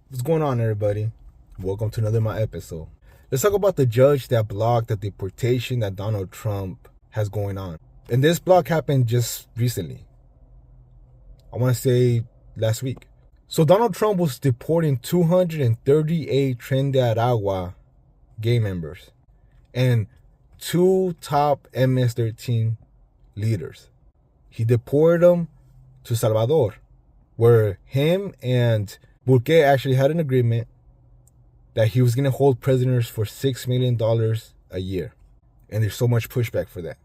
What's going on, everybody? Welcome to another my episode. Let's talk about the judge that blocked the deportation that Donald Trump has going on. And this block happened just recently. I want to say last week. So Donald Trump was deporting 238 Trinidad gay members and two top MS-13 leaders. He deported them to Salvador, where him and Burke actually had an agreement that he was going to hold prisoners for $6 million a year. And there's so much pushback for that.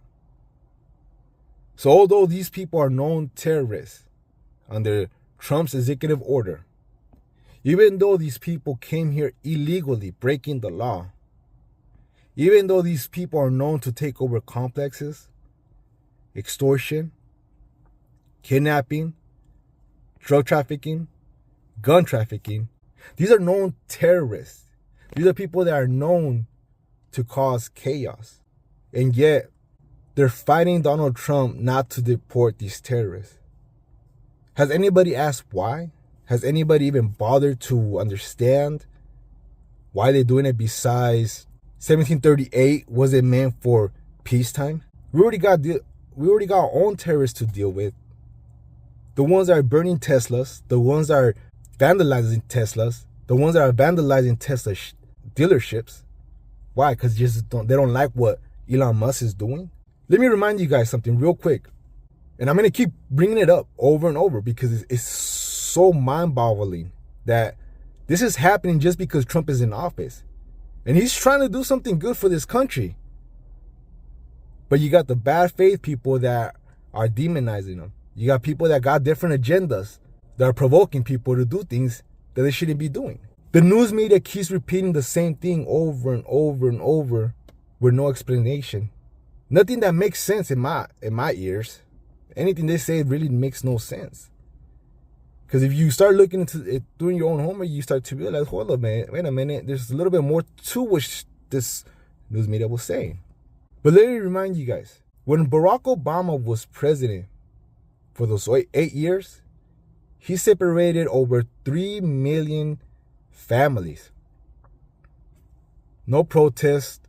So although these people are known terrorists under Trump's executive order, even though these people came here illegally, breaking the law, even though these people are known to take over complexes, extortion, kidnapping, drug trafficking, gun trafficking, these are known terrorists. These are people that are known to cause chaos. And yet, they're fighting Donald Trump not to deport these terrorists. Has anybody asked why? Has anybody even bothered to understand why they're doing it besides 1738 wasn't meant for peacetime? We already got our own terrorists to deal with. The ones that are burning Teslas, the ones that are vandalizing Teslas, the ones that are vandalizing Tesla dealerships. Why? Because they don't like what Elon Musk is doing. Let me remind you guys something real quick. And I'm going to keep bringing it up over and over because it's so mind-boggling that this is happening just because Trump is in office. And he's trying to do something good for this country. But you got the bad faith people that are demonizing him. You got people that got different agendas that are provoking people to do things that they shouldn't be doing. The news media keeps repeating the same thing over and over and over with no explanation. Nothing that makes sense in my ears. Anything they say really makes no sense. Because if you start looking into it, doing your own homework, you start to realize, hold up, man, wait a minute, there's a little bit more to what this news media was saying. But let me remind you guys, when Barack Obama was president for those 8 years, he separated over 3 million families. No protest,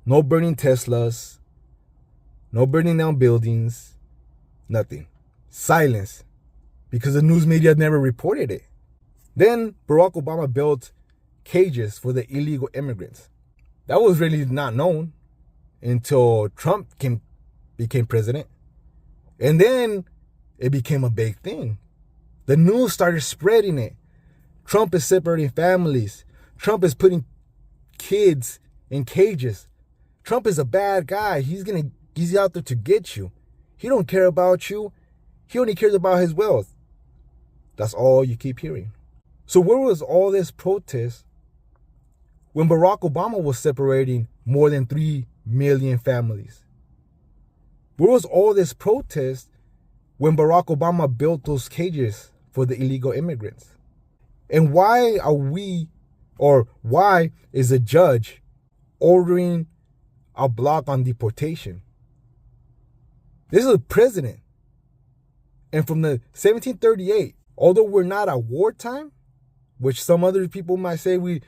no burning Teslas, no burning down buildings, nothing. Silence, because the news media never reported it. Then Barack Obama built cages for the illegal immigrants. That was really not known until Trump became president. And then it became a big thing. The news started spreading it. Trump is separating families. Trump is putting kids in cages. Trump is a bad guy. He's out there to get you. He don't care about you. He only cares about his wealth. That's all you keep hearing. So where was all this protest when Barack Obama was separating more than 3 million families? Where was all this protest when Barack Obama built those cages for the illegal immigrants? And why is a judge ordering a block on deportation? This is a president. And from the 1738, although we're not at wartime, which some other people might say we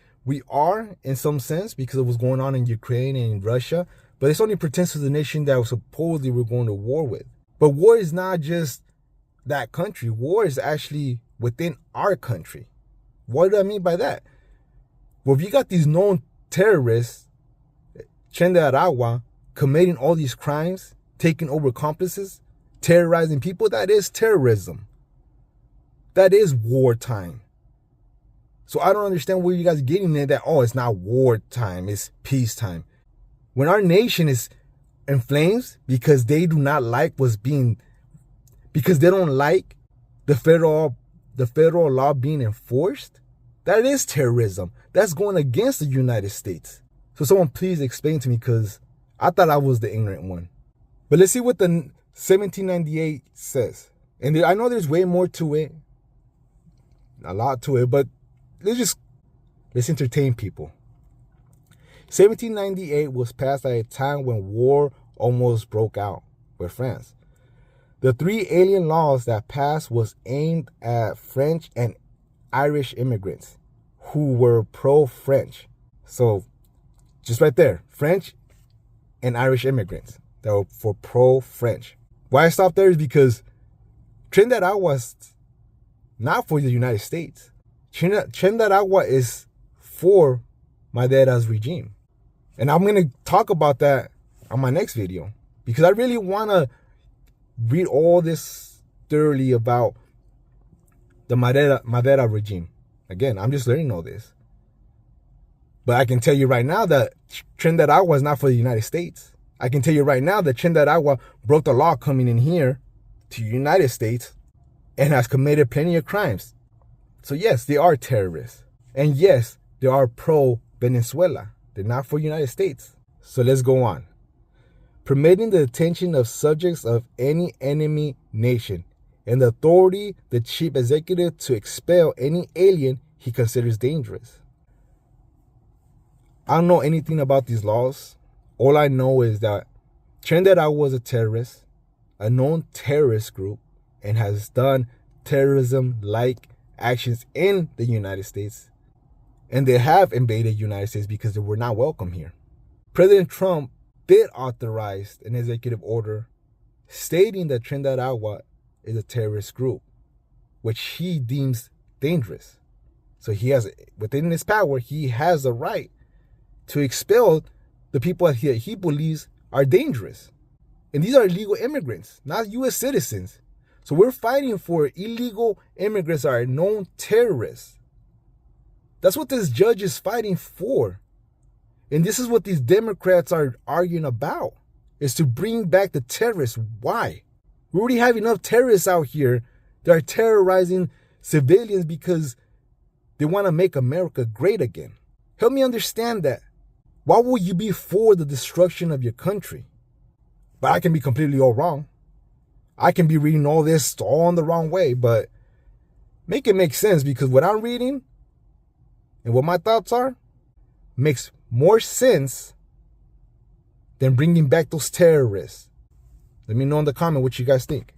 are in some sense because of what's going on in Ukraine and in Russia, but it's only pertains to the nation that supposedly we're going to war with. But war is not just that country. War is actually within our country. What do I mean by that? Well, if you got these known terrorists, Trinidad, committing all these crimes, taking over accomplices, terrorizing people, that is terrorism. That is wartime. So I don't understand where you guys are getting there that, it's not wartime, it's peacetime. When our nation is in flames because they do not like because they don't like the federal law being enforced, that is terrorism. That's going against the United States. So someone please explain to me, because I thought I was the ignorant one. But let's see what the 1798 says. And I know there's way more to it. A lot to it, but let's entertain people. 1798 was passed at a time when war almost broke out with France. The 3 alien laws that passed was aimed at French and Irish immigrants who were pro-French. So just right there, French and Irish immigrants that were for pro-French. Why I stopped there is because Trinidad Agua is not for the United States. Trinidad Agua is for Madera's regime. And I'm going to talk about that on my next video because I really want to read all this thoroughly about the Madera regime. Again, I'm just learning all this. But I can tell you right now that Trinidad Agua is not for the United States. I can tell you right now that Trinidad Agua broke the law coming in here to the United States and has committed plenty of crimes. So yes, they are terrorists. And yes, they are pro-Venezuela. They're not for the United States. So let's go on. Permitting the detention of subjects of any enemy nation and the authority the chief executive to expel any alien he considers dangerous. I don't know anything about these laws. All I know is that Trinidad Agua was a terrorist, a known terrorist group, and has done terrorism-like actions in the United States. And they have invaded the United States because they were not welcome here. President Trump did authorize an executive order stating that Trinidad Agua is a terrorist group, which he deems dangerous. So he has, within his power, he has a right to expel the people that he believes are dangerous. And these are illegal immigrants, not U.S. citizens. So we're fighting for illegal immigrants that are known terrorists. That's what this judge is fighting for. And this is what these Democrats are arguing about, is to bring back the terrorists. Why? We already have enough terrorists out here that are terrorizing civilians because they want to make America great again. Help me understand that. Why would you be for the destruction of your country? But I can be completely all wrong. I can be reading all this all in the wrong way, but make it make sense, because what I'm reading and what my thoughts are makes more sense than bringing back those terrorists. Let me know in the comment what you guys think.